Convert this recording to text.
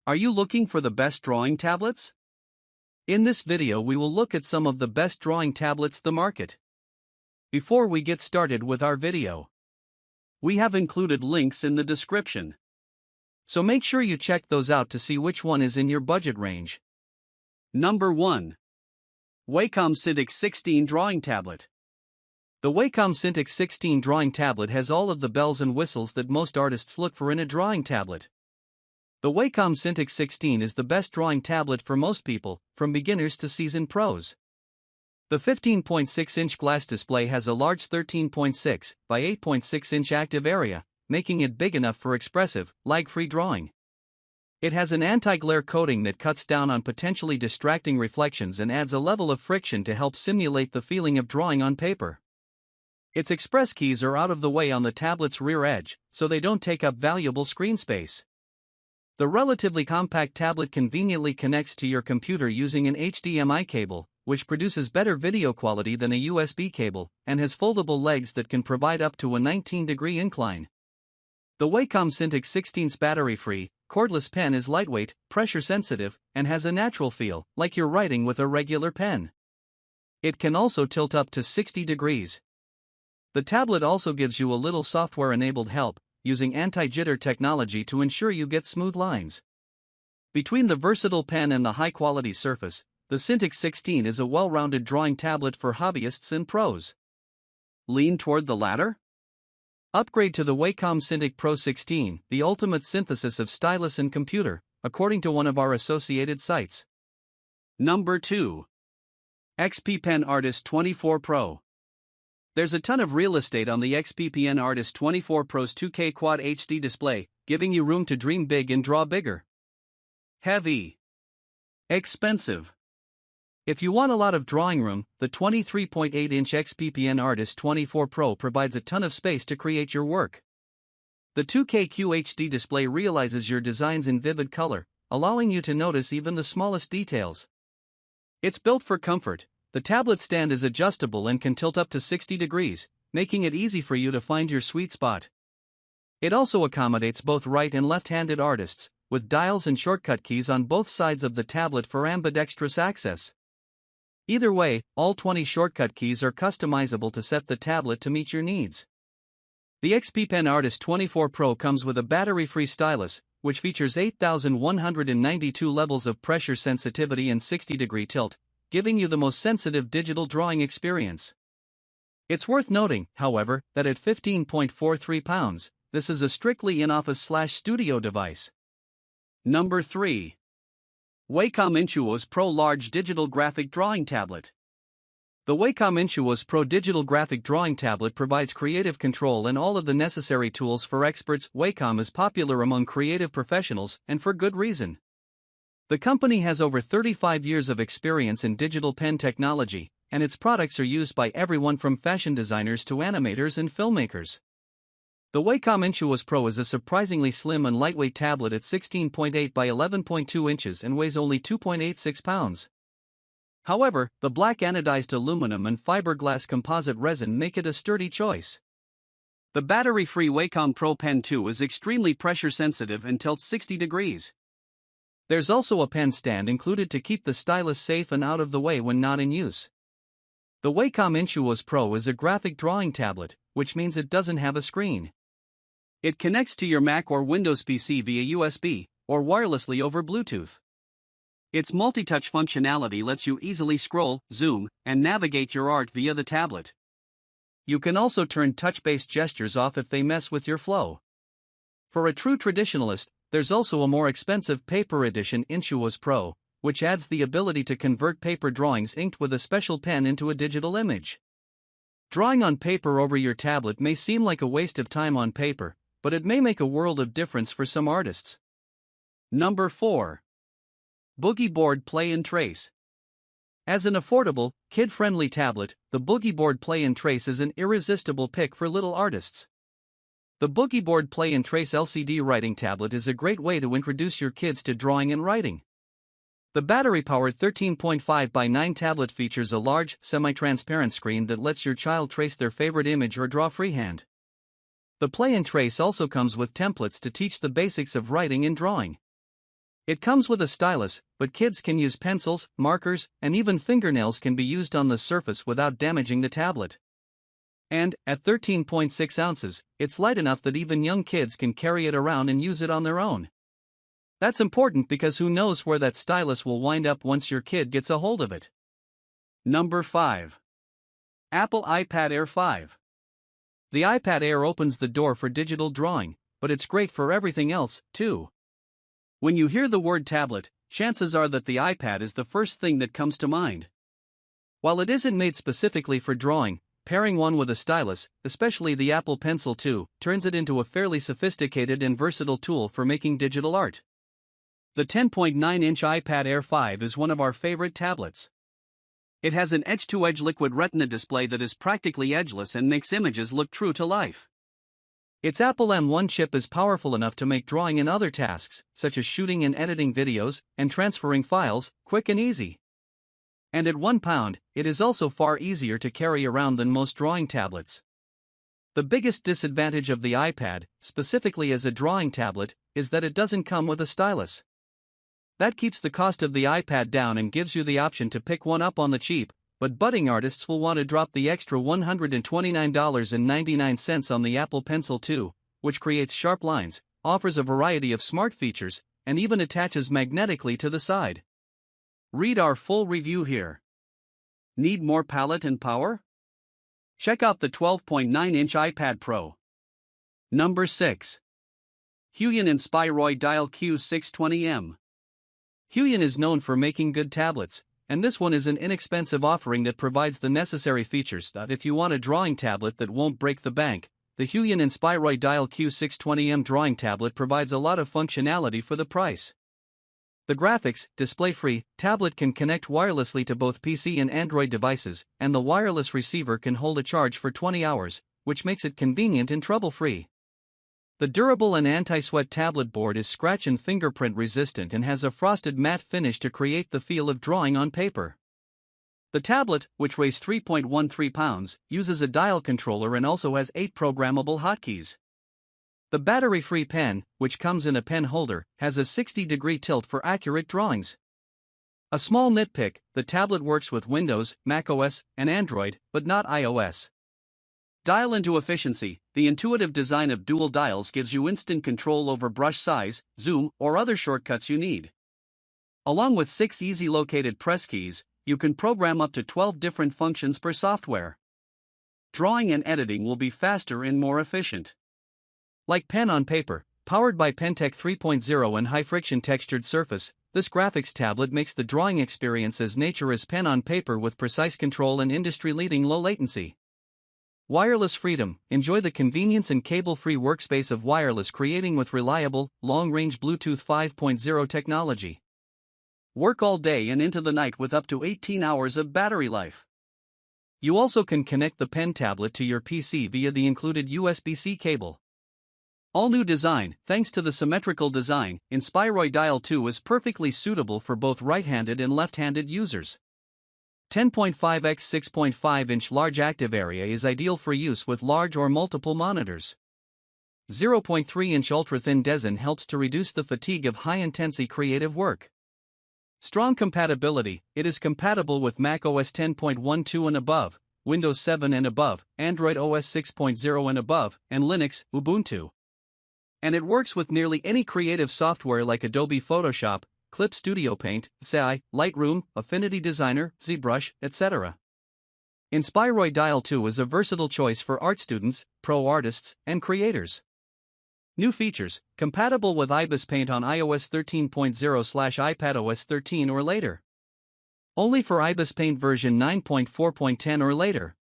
Are you looking for the best drawing tablets? In this video we will look at some of the best drawing tablets the market. Before we get started with our video, we have included links in the description. So make sure you check those out to see which one is in your budget range. Number 1. Wacom Cintiq 16 Drawing Tablet. The Wacom Cintiq 16 Drawing Tablet has all of the bells and whistles that most artists look for in a drawing tablet. The Wacom Cintiq 16 is the best drawing tablet for most people, from beginners to seasoned pros. The 15.6-inch glass display has a large 13.6 by 8.6-inch active area, making it big enough for expressive, lag-free drawing. It has an anti-glare coating that cuts down on potentially distracting reflections and adds a level of friction to help simulate the feeling of drawing on paper. Its express keys are out of the way on the tablet's rear edge, so they don't take up valuable screen space. The relatively compact tablet conveniently connects to your computer using an HDMI cable, which produces better video quality than a USB cable, and has foldable legs that can provide up to a 19-degree incline. The Wacom Cintiq 16's battery-free, cordless pen is lightweight, pressure-sensitive, and has a natural feel, like you're writing with a regular pen. It can also tilt up to 60 degrees. The tablet also gives you a little software-enabled help, using anti-jitter technology to ensure you get smooth lines. Between the versatile pen and the high-quality surface, the Cintiq 16 is a well-rounded drawing tablet for hobbyists and pros. Lean toward the latter? Upgrade to the Wacom Cintiq Pro 16, the ultimate synthesis of stylus and computer, according to one of our associated sites. Number 2. XP Pen Artist 24 Pro. There's a ton of real estate on the XP Pen Artist 24 Pro's 2K Quad HD display, giving you room to dream big and draw bigger. Heavy. Expensive. If you want a lot of drawing room, the 23.8-inch XP Pen Artist 24 Pro provides a ton of space to create your work. The 2K QHD display realizes your designs in vivid color, allowing you to notice even the smallest details. It's built for comfort. The tablet stand is adjustable and can tilt up to 60 degrees, making it easy for you to find your sweet spot. It also accommodates both right and left-handed artists, with dials and shortcut keys on both sides of the tablet for ambidextrous access. Either way, all 20 shortcut keys are customizable to set the tablet to meet your needs. The XP Pen Artist 24 Pro comes with a battery-free stylus, which features 8,192 levels of pressure sensitivity and 60-degree tilt, giving you the most sensitive digital drawing experience. It's worth noting, however, that at 15.43 pounds, this is a strictly in-office/studio device. Number 3. Wacom Intuos Pro Large Digital Graphic Drawing Tablet. The Wacom Intuos Pro Digital Graphic Drawing Tablet provides creative control and all of the necessary tools for experts. Wacom is popular among creative professionals, and for good reason. The company has over 35 years of experience in digital pen technology, and its products are used by everyone from fashion designers to animators and filmmakers. The Wacom Intuos Pro is a surprisingly slim and lightweight tablet at 16.8 by 11.2 inches and weighs only 2.86 pounds. However, the black anodized aluminum and fiberglass composite resin make it a sturdy choice. The battery-free Wacom Pro Pen 2 is extremely pressure-sensitive and tilts 60 degrees. There's also a pen stand included to keep the stylus safe and out of the way when not in use. The Wacom Intuos Pro is a graphic drawing tablet, which means it doesn't have a screen. It connects to your Mac or Windows PC via USB, or wirelessly over Bluetooth. Its multi-touch functionality lets you easily scroll, zoom, and navigate your art via the tablet. You can also turn touch-based gestures off if they mess with your flow. For a true traditionalist, there's also a more expensive paper edition Intuos Pro, which adds the ability to convert paper drawings inked with a special pen into a digital image. Drawing on paper over your tablet may seem like a waste of time on paper, but it may make a world of difference for some artists. Number 4. Boogie Board Play and Trace. As an affordable, kid-friendly tablet, the Boogie Board Play and Trace is an irresistible pick for little artists. The Boogie Board Play and Trace LCD writing tablet is a great way to introduce your kids to drawing and writing. The battery-powered 13.5 by 9 tablet features a large, semi-transparent screen that lets your child trace their favorite image or draw freehand. The Play and Trace also comes with templates to teach the basics of writing and drawing. It comes with a stylus, but kids can use pencils, markers, and even fingernails can be used on the surface without damaging the tablet. And, at 13.6 ounces, it's light enough that even young kids can carry it around and use it on their own. That's important because who knows where that stylus will wind up once your kid gets a hold of it. Number 5. Apple iPad Air 5. The iPad Air opens the door for digital drawing, but it's great for everything else, too. When you hear the word tablet, chances are that the iPad is the first thing that comes to mind. While it isn't made specifically for drawing, pairing one with a stylus, especially the Apple Pencil 2, turns it into a fairly sophisticated and versatile tool for making digital art. The 10.9-inch iPad Air 5 is one of our favorite tablets. It has an edge-to-edge liquid retina display that is practically edgeless and makes images look true to life. Its Apple M1 chip is powerful enough to make drawing and other tasks, such as shooting and editing videos and transferring files, quick and easy. And at 1 pound, it is also far easier to carry around than most drawing tablets. The biggest disadvantage of the iPad, specifically as a drawing tablet, is that it doesn't come with a stylus. That keeps the cost of the iPad down and gives you the option to pick one up on the cheap, but budding artists will want to drop the extra $129.99 on the Apple Pencil 2, which creates sharp lines, offers a variety of smart features, and even attaches magnetically to the side. Read our full review here. Need more palette and power? Check out the 12.9-inch iPad Pro. Number 6. Huion Inspiroid Dial Q620M. Huion is known for making good tablets, and this one is an inexpensive offering that provides the necessary features. If you want a drawing tablet that won't break the bank, the Huion Inspiroid Dial Q620M drawing tablet provides a lot of functionality for the price. The graphics, display-free, tablet can connect wirelessly to both PC and Android devices, and the wireless receiver can hold a charge for 20 hours, which makes it convenient and trouble-free. The durable and anti-sweat tablet board is scratch and fingerprint resistant and has a frosted matte finish to create the feel of drawing on paper. The tablet, which weighs 3.13 pounds, uses a dial controller and also has 8 programmable hotkeys. The battery-free pen, which comes in a pen holder, has a 60-degree tilt for accurate drawings. A small nitpick: the tablet works with Windows, macOS, and Android, but not iOS. Dial into efficiency. The intuitive design of dual dials gives you instant control over brush size, zoom, or other shortcuts you need. Along with 6 easy-located press keys, you can program up to 12 different functions per software. Drawing and editing will be faster and more efficient. Like pen on paper, powered by Pentec 3.0 and high-friction textured surface, this graphics tablet makes the drawing experience as nature as pen on paper with precise control and industry-leading low latency. Wireless freedom. Enjoy the convenience and cable-free workspace of wireless creating with reliable, long-range Bluetooth 5.0 technology. Work all day and into the night with up to 18 hours of battery life. You also can connect the pen tablet to your PC via the included USB-C cable. All new design. Thanks to the symmetrical design, Inspiroid Dial 2 is perfectly suitable for both right-handed and left-handed users. 10.5 x 6.5-inch large active area is ideal for use with large or multiple monitors. 0.3-inch ultra-thin Design helps to reduce the fatigue of high-intensity creative work. Strong compatibility. It is compatible with Mac OS 10.12 and above, Windows 7 and above, Android OS 6.0 and above, and Linux, Ubuntu. And it works with nearly any creative software like Adobe Photoshop, Clip Studio Paint, CI, Lightroom, Affinity Designer, ZBrush, etc. Inspiroid Dial 2 is a versatile choice for art students, pro artists, and creators. New features: compatible with IBIS Paint on iOS 13.0/iPadOS 13 or later. Only for IBIS Paint version 9.4.10 or later.